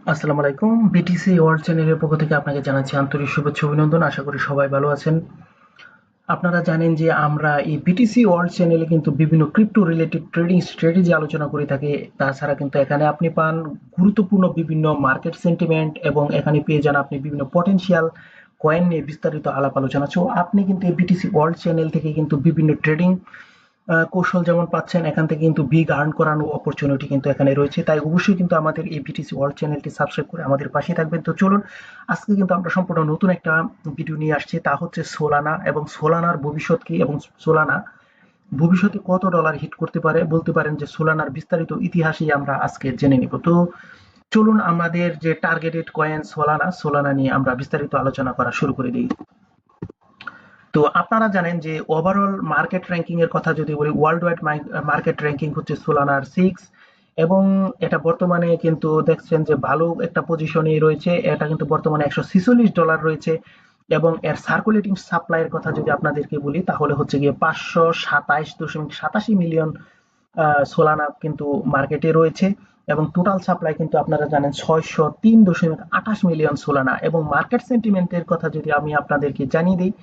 আসসালামু আলাইকুম। BTC world চ্যানেলের পক্ষ থেকে আপনাকে জানাচ্ছি আন্তরিক শুভেচ্ছা অভিনন্দন। আশা করি সবাই ভালো আছেন। আপনারা জানেন যে আমরা এই বিটিসি ওয়ার্ল্ড চ্যানেলে কিন্তু বিভিন্ন ক্রিপ্টো রিলেটেড ট্রেডিং স্ট্র্যাটেজি আলোচনা করে থাকি। তাছাড়া কিন্তু এখানে আপনি পান গুরুত্বপূর্ণ বিভিন্ন মার্কেট সেন্টিমেন্ট এবং এখানে পেয়ে যান আপনি বিভিন্ন পটেনশিয়াল কয়েন নিয়ে বিস্তারিত আলাপ আলোচনা। সো আপনি কিন্তু এই বিটিসি ওয়ার্ল্ড চ্যানেল থেকে কিন্তু বিভিন্ন ট্রেডিং কৌশল যেমন পাচ্ছেন, এখান থেকে কিন্তু বিগ আর্ন করানো অপরচুনিটি কিন্তু এখানে রয়েছে। তাই অবশ্যই কিন্তু আমাদের এই বিটিসি ওয়ার্ল্ড চ্যানেলটি সাবস্ক্রাইব করে আমাদের পাশে থাকবেন। তো চলুন, আজকে কিন্তু আমরা সম্পূর্ণ নতুন একটা ভিডিও নিয়ে আসছি, তা হচ্ছে সোলানা এবং সোলানার ভবিষ্যৎ কি এবং সোলানা ভবিষ্যতে কত ডলার হিট করতে পারে। বলতে পারেন যে সোলানার বিস্তারিত ইতিহাসই আমরা আজকে জেনে নিব। তো চলুন, আমাদের যে টার্গেটেড কয়েন সোলানা, সোলানা নিয়ে আমরা বিস্তারিত আলোচনা করা শুরু করে দিই। তো আপনারা জানেন যে ওভারঅল মার্কেট র্যাঙ্কিং এর কথা যদি বলি, ওয়ার্ল্ড ওয়াইড মার্কেট র্যাঙ্কিং হচ্ছে সোলানার 6 এবং এটা বর্তমানে কিন্তু দেখছেন যে ভালো একটা পজিশনে রয়েছে। এটা কিন্তু বর্তমানে $146 রয়েছে এবং এর সার্কুলেটিং সাপ্লাইয়ের কথা যদি আপনাদেরকে বলি তাহলে হচ্ছে গিয়ে 527.87 মিলিয়ন সোলানা কিন্তু মার্কেটে রয়েছে এবং টোটাল সাপ্লাই কিন্তু আপনারা জানেন 603.28 মিলিয়ন সোলানা। এবং মার্কেট সেন্টিমেন্টের কথা যদি আমি আপনাদেরকে জানিয়ে দিই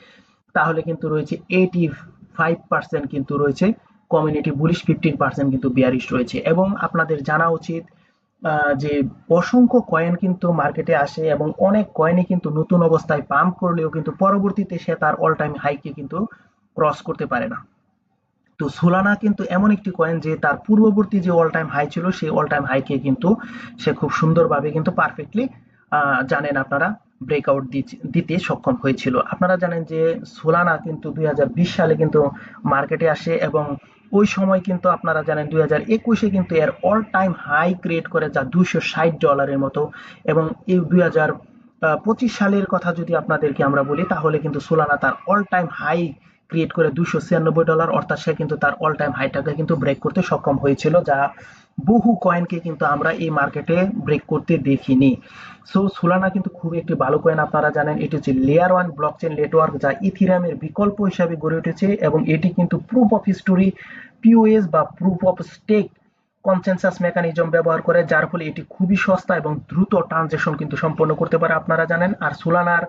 তাহলে কিন্তু রয়েছে 85% কিন্তু রয়েছে কমিউনিটি বুলিশ, 15% কিন্তু বিয়ারিশ রয়েছে। এবং আপনাদের জানা উচিত যে অসংখ্য কয়েন কিন্তু মার্কেটে আসে এবং অনেক কয়েনই কিন্তু নতুন অবস্থায় পাম্প করলেও কিন্তু পরবর্তীতে সে তার অল টাইম হাইকে কিন্তু ক্রস করতে পারে না। তো সোলানা কিন্তু এমন একটি কয়েন যে তার পূর্ববর্তী যে অল টাইম হাই ছিল সেই অল টাইম হাইকে কিন্তু সে খুব সুন্দরভাবে কিন্তু পারফেক্টলি জানেন আপনারা ব্রেকআউট দিতে সক্ষম হয়েছিল। আপনারা জানেন যে সোলানা কিন্তু 2020 সালে কিন্তু মার্কেটে আসে এবং ওই সময় কিন্তু আপনারা জানেন 2021-এ কিন্তু এর অল টাইম হাই ক্রিয়েট করে যা $260 মতো। এবং এই 2025 সালের কথা যদি আপনাদেরকে আমরা বলি তাহলে কিন্তু সোলানা তার অল টাইম হাই ক্রিয়েট করে $296, অর্থাৎ সে কিন্তু তার অল টাইম হাইটাকে কিন্তু ব্রেক করতে সক্ষম হয়েছিল, যা বহু কয়েনকে কিন্তু আমরা এই মার্কেটে ব্রেক করতে দেখিনি। সো সোলানা কিন্তু খুব একটি ভালো কয়েন। আপনারা জানেন এটি হচ্ছে লেয়ার ওয়ান ব্লকচেন নেটওয়ার্ক যা ইথিরিয়ামের বিকল্প হিসাবে গড়ে উঠেছে এবং এটি কিন্তু প্রুফ অফ হিস্টোরি, পিওএস বা proof of stake consensus mechanism ব্যবহার করে, যার ফলে এটি খুবই সস্তা এবং দ্রুত ট্রানজেকশন কিন্তু সম্পন্ন করতে পারে। আপনারা জানেন আর সোলানার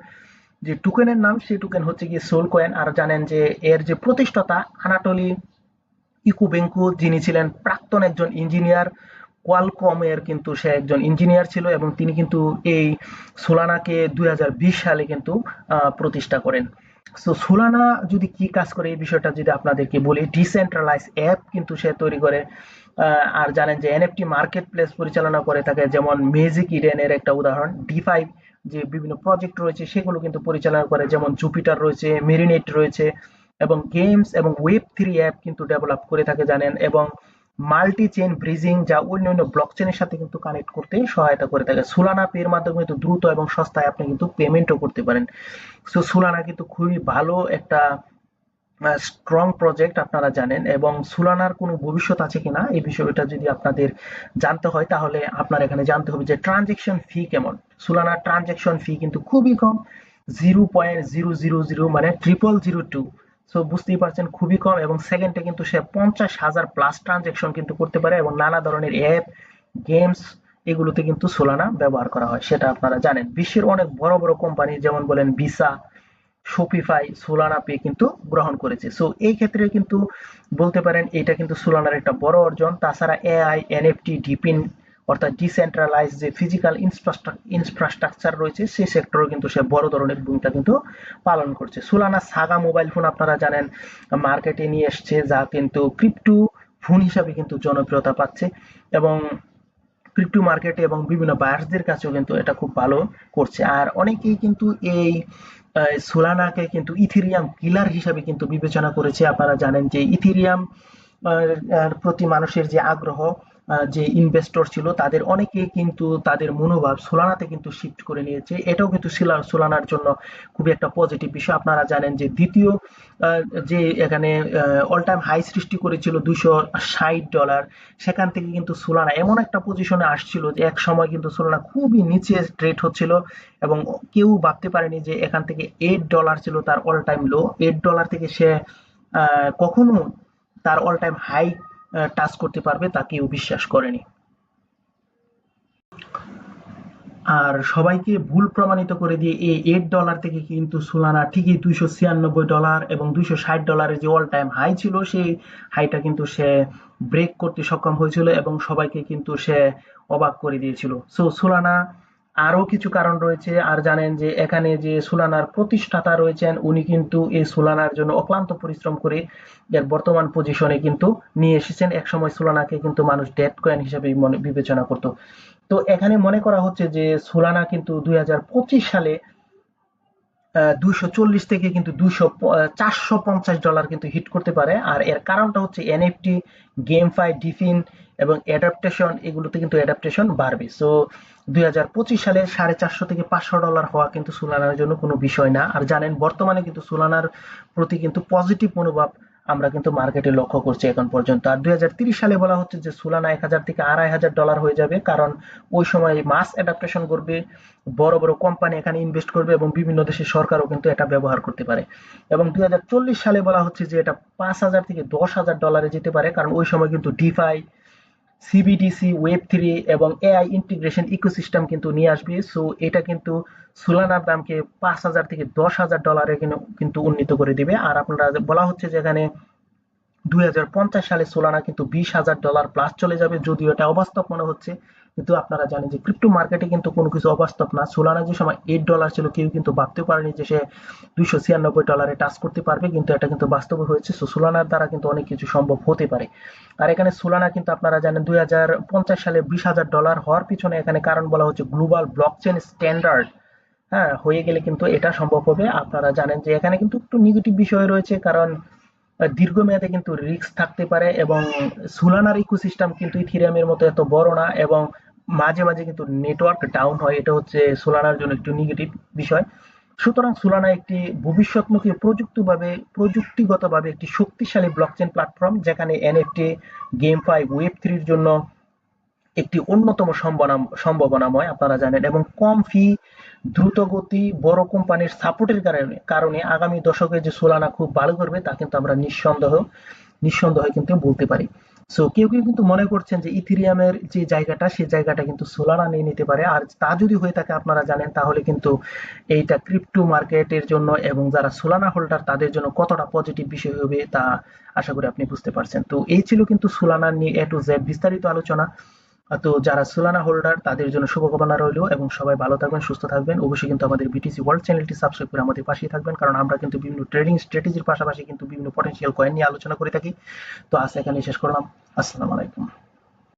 যে টোকেনের নাম সেই টোকেন হচ্ছে গিয়ে সোল কয়েন। আর জানেন যে এর যে প্রতিষ্ঠাতা আনাটোলি ইকুবেঙ্কো, যিনি ছিলেন প্রাক্তন একজন ইঞ্জিনিয়ার, কোয়ালকমের কিন্তু সে একজন ইঞ্জিনিয়ার ছিল এবং তিনি কিন্তু এই সোলানাকে 2020 সালে কিন্তু প্রতিষ্ঠা করেন। সো সোলানা যদি কি কাজ করে এই বিষয়টা যদি আপনাদেরকে বলি, ডিসেন্ট্রালাইজ অ্যাপ কিন্তু সে তৈরি করে। আর জানেন যে এনএফটি মার্কেট প্লেস পরিচালনা করে থাকে, যেমন ম্যাজিক ইডেনের একটা উদাহরণ। ডিফাই যে বিভিন্ন প্রজেক্ট রয়েছে সেগুলো কিন্তু পরিচালনা করে, যেমন জুপিটার রয়েছে, মেরিনেট রয়েছে এবং গেমস এবং ওয়েব 3 অ্যাপ কিন্তু ডেভেলপ করে থাকে জানেন। এবং মাল্টি চেইন ব্রিজিং যা অন্যান্য ব্লকচেনের সাথে কিন্তু কানেক্ট করতে সহায়তা করে থাকে। সোলানা পে এর মাধ্যমে কিন্তু দ্রুত এবং সস্তায় আপনি কিন্তু পেমেন্টও করতে পারেন। সো সোলানা কিন্তু খুবই ভালো একটা স্ট্রং প্রজেক্ট, আপনারা জানেন। এবং সোলানার কোনো ভবিষ্যৎ আছে কিনা এই বিষয়টা যদি আপনাদের জানতে হয় তাহলে আপনার এখানে জানতে হবে যে ট্রানজেকশন ফি কেমন। সোলানার ট্রানজেকশন ফি কিন্তু খুবই কম, 0.000 মানে 0002। সো বুঝতেই পারছেন খুবই কম এবং সেকেন্ডে কিন্তু সে 50,000 প্লাস ট্রানজেকশন কিন্তু করতে পারে এবং নানা ধরনের অ্যাপ, গেমস এগুলোতে কিন্তু সোলানা ব্যবহার করা হয়, সেটা আপনারা জানেন। বিশ্বের অনেক বড় বড় কোম্পানি যেমন বলেন ভিসা, শপিফাই সোলানা পে কিন্তু গ্রহণ করেছে। সো এই ক্ষেত্রে কিন্তু বলতে পারেন এটা কিন্তু সোলানার একটা বড় অর্জন। তাছাড়া এআই, এনএফটি, ডিপিন অর্থাৎ ডিসেন্ট্রালাইজ যে ফিজিক্যাল ইনফ্রাস্ট্রাকচার রয়েছে সেই সেক্টরে কিন্তু সে বড় ধরনের ভূমিকা কিন্তু পালন করছে। সোলানা সাগা মোবাইল ফোন আপনারা জানেন মার্কেটে নিয়ে এসছে, যা কিন্তু ক্রিপ্টো ফোন হিসাবে কিন্তু জনপ্রিয়তা পাচ্ছে এবং ক্রিপ্টো মার্কেটে এবং বিভিন্ন বায়ার্সদের কাছেও কিন্তু এটা খুব ভালো করছে। আর অনেকেই কিন্তু এই সোলানাকে কিন্তু ইথেরিয়াম কিলার হিসাবে কিন্তু বিবেচনা করেছে। আপনারা জানেন যে ইথেরিয়াম প্রতি মানুষের যে আগ্রহ, যে ইনভেস্টর ছিল তাদের অনেকেই কিন্তু তাদের মনোভাব সোলানাতে কিন্তু শিফট করে নিয়েছে। এটাও কিন্তু সোলানার জন্য খুবই একটা পজিটিভ বিষয়। আপনারা জানেন যে দ্বিতীয় যে এখানে অল টাইম হাই সৃষ্টি করেছিল $260, সেখান থেকে কিন্তু সোলানা এমন একটা পজিশনে আসছিল যে এক সময় কিন্তু সোলানা খুবই নিচে ট্রেড হচ্ছিল এবং কেউ ভাবতে পারেনি যে এখান থেকে $8 ছিল তার অল টাইম লো। $8 থেকে সে কখনো তার অল টাইম হাই টাচ করতে পারবে তা কেউ বিশ্বাস করেনি। আর সবাইকে ভুল প্রমাণিত করে দিয়ে এই $8 থেকে কিন্তু সোলানা ঠিকই $296 এবং $260 যে অল টাইম হাই ছিল সেই হাইটা কিন্তু সে ব্রেক করতে সক্ষম হয়েছিল এবং সবাইকে কিন্তু সে অবাক করে দিয়েছিল। সো সোলানা আরো কিছু কারণ রয়েছে। আর জানেন যে এখানে যে সোলানার প্রতিষ্ঠাতা রয়েছেন উনি কিন্তু এই সোলানার জন্য অক্লান্ত পরিশ্রম করে এর বর্তমান পজিশনে কিন্তু নিয়ে এসেছেন। একসময় সোলানাকে কিন্তু মানুষ ডেড কয়েন হিসেবে বিবেচনা করতো। তো এখানে মনে করা হচ্ছে যে সোলানা কিন্তু 2025 সালে 240 থেকে কিন্তু $450 কিন্তু হিট করতে পারে। আর এর কারণটা হচ্ছে এনএফটি, গেমফাই, ডিফিন এবং অ্যাডাপ্টেশন, এগুলোতে কিন্তু অ্যাডাপ্টেশন বাড়বে। সো 2025 সালে $450 থেকে $500 হওয়া কিন্তু সোলানার জন্য কোনো বিষয় না। আর জানেন বর্তমানে কিন্তু সোলানার প্রতি কিন্তু পজিটিভ মনোভাব আমরা কিন্তু মার্কেটে লক্ষ্য করছি এখন পর্যন্ত। আর 2030 সালে বলা হচ্ছে যে সোলানা 1000 থেকে $2500 হয়ে যাবে, কারণ ওই সময় মাস অ্যাডাপ্টেশন করবে, বড় বড় কোম্পানি এখানে ইনভেস্ট করবে এবং বিভিন্ন দেশের সরকারও কিন্তু এটা ব্যবহার করতে পারে। এবং 2040 সালে বলা হচ্ছে যে এটা $5000 থেকে $10,000 যেতে পারে, কারণ ওই সময় কিন্তু ডিফাই, সিবিডিসি, ওয়েব 3 এবং এআই ইন্টিগ্রেশন ইকোসিস্টেম কিন্তু নিয়ে আসবে। সো এটা কিন্তু সোলানার দামকে $5000 থেকে $10,000 কিন্তু উন্নীত করে দিবে। আর আপনারা বলা হচ্ছে যে এখানে 2050 সালে সোলানা কিন্তু $20,000 প্লাস চলে যাবে, যদিও এটা অবাস্তব মনে হচ্ছে। কিন্তু আপনারা জানেন যে ক্রিপ্টো মার্কেটে কিন্তু কোনো কিছু অবাস্তব না। সোলানা যে সময় $8 ছিল কেউ কিন্তু ভাবতেও পারেনি যে সে $296 টাচ করতে পারবে, কিন্তু এটা কিন্তু বাস্তবে হয়েছে। সো সোলানার দ্বারা কিন্তু অনেক কিছু সম্ভব হতে পারে। আর এখানে সোলানা কিন্তু আপনারা জানেন 2050 সালে $20,000 হওয়ার পিছনে এখানে কারণ বলা হচ্ছে গ্লোবাল ব্লকচেন স্ট্যান্ডার্ড হ্যাঁ হয়ে গেলে কিন্তু এটা সম্ভব হবে। আপনারা জানেন যে এখানে কিন্তু একটু নেগেটিভ বিষয় রয়েছে, কারণ দীর্ঘমেয়াদে কিন্তু রিস্ক থাকতে পারে এবং সোলানার ইকোসিস্টেম কিন্তু ইথেরিয়ামের মতো এত বড় না এবং মাঝে মাঝে কিন্তু নেটওয়ার্ক ডাউন হয়। এটা হচ্ছে সোলানার জন্য একটু নেগেটিভ বিষয়। সুতরাং সোলানা একটি ভবিষ্যৎমুখী প্রযুক্তিগতভাবে একটি শক্তিশালী ব্লকচেন প্ল্যাটফর্ম, যেখানে এনএফটি, গেমফাই, ওয়েব 3 জন্য একটি অন্যতম সম্ভাবনাময় আপনারা জানেন। এবং কম ফি, দ্রুত গতি, বড় কোম্পানির সাপোর্টের কারণে আগামী দশকে যে সোলানা খুব ভালো করবে তা কিন্তু আমরা নিঃসন্দেহে কিন্তু বলতে পারি। সো কেউ কেউ কিন্তু মনে করছেন যে ইথেরিয়ামের যে জায়গাটা সেই জায়গাটা কিন্তু সোলানা নিয়ে নিতে পারে। আর তা যদি হয়ে থাকে আপনারা জানেন তাহলে কিন্তু এইটা ক্রিপ্টো মার্কেটের জন্য এবং যারা সোলানা হোল্ডার তাদের জন্য কতটা পজিটিভ বিষয় হবে তা আশা করি আপনি বুঝতে পারছেন। তো এই ছিল কিন্তু সোলানা নিয়ে এ টু জেড বিস্তারিত আলোচনা। তো যারা সোলানা হোল্ডার তাদের জন্য শুভকামনা রইল এবং সবাই ভালো থাকবেন, সুস্থ থাকবেন। অবশ্যই কিন্তু আমাদের বিটিসি ওয়ার্ল্ড চ্যানেলটি সাবস্ক্রাইব করে আমাদের পাশেই থাকবেন, কারণ আমরা কিন্তু বিভিন্ন ট্রেডিং স্ট্র্যাটেজির পাশাপাশি কিন্তু বিভিন্ন পটেনশিয়াল কয়েন নিয়ে আলোচনা করে থাকি। তো আজ এখানে শেষ করলাম। আসসালামু আলাইকুম।